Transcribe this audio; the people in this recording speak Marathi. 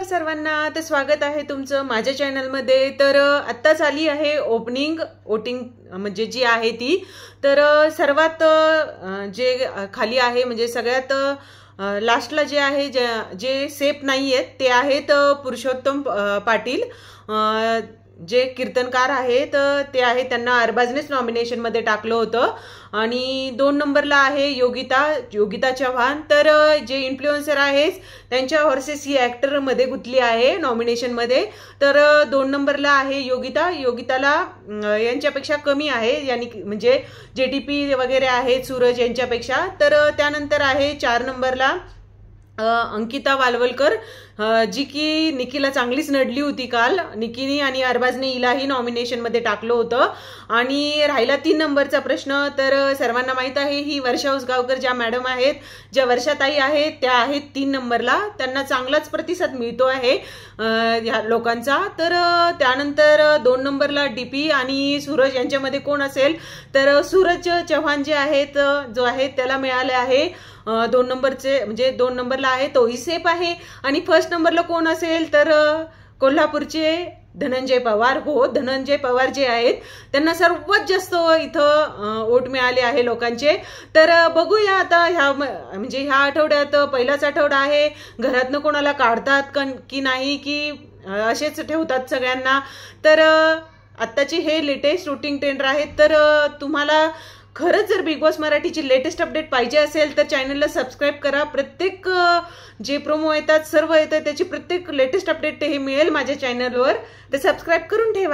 सर्वांना तर स्वागत आहे तुमचं माझ्या चॅनलमध्ये। तर आत्ताच आली आहे वोटिंग म्हणजे जी आहे ती। तर सर्वात जे खाली आहे म्हणजे सगळ्यात लास्टला जे आहे जे सेफ नाही आहेत ते आहेत पुरुषोत्तम पाटील, जे कीर्तनकार आहेत ते आहे, त्यांना अरबाजनेच नॉमिनेशन मध्ये टाकलं होतं। आणि 2 नंबरला आहे योगिता चव्हाण। तर जे इन्फ्लुएन्सर आहेत त्यांच्या व्हर्सेस ही ऍक्टर मध्ये गुंतली आहे नॉमिनेशन मध्ये। तर 2 नंबरला आहे योगिताला यांच्यापेक्षा कमी आहे, यानी म्हणजे जेटीपी वगैरे आहेत सूरज यांच्यापेक्षा। तर त्यानंतर आहे 4 नंबरला अंकिता वालवलकर, जी की निकीला चांगलीच नडली होती काल। निकीनी आणि अरबाजने हिलाही नॉमिनेशन मध्ये टाकलं होतं। आणि राहिला 3 नंबरचा प्रश्न। तर सर्वांना माहित आहे ही वर्षा उसगावकर ज्या मॅडम आहेत, ज्या वर्षाताई आहेत, त्या आहेत 3 नंबरला। त्यांना चांगलाच प्रतिसाद मिळतो आहे ह्या लोकांचा। तर त्यानंतर 2 नंबरला डीपी आणि सूरज यांच्यामध्ये कोण असेल, तर सूरज चव्हाण जे आहेत जो आहे त्याला मिळाले आहे 2 नंबरचे, म्हणजे 2 नंबरला आहे तोही सेफ आहे। आणि फर्स्ट नंबरला कोण असेल, तर कोल्हापूरचे धनंजय पवार। हो, धनंजय पवार जे आहेत त्यांना सर्वात जास्त इथं वोट मिळाले आहे लोकांचे। तर बघूया आता म्हणजे ह्या आठवड्यात पहिलाच आठवडा आहे, घरातनं कोणाला काढतात की नाही, की असेच ठेवतात सगळ्यांना। तर आत्ताची हे लेटेस्ट वोटिंग ट्रेंड आहेत। तर तुम्हाला खरंच जर बिग बॉस मराठीची लेटेस्ट अपडेट पाहिजे असेल तर चॅनलला सबस्क्राईब करा। प्रत्येक जे प्रोमो येतात सर्व येतात त्याची प्रत्येक लेटेस्ट अपडेट हे मिळेल माझ्या चॅनलवर, तर सबस्क्राईब करून ठेवा।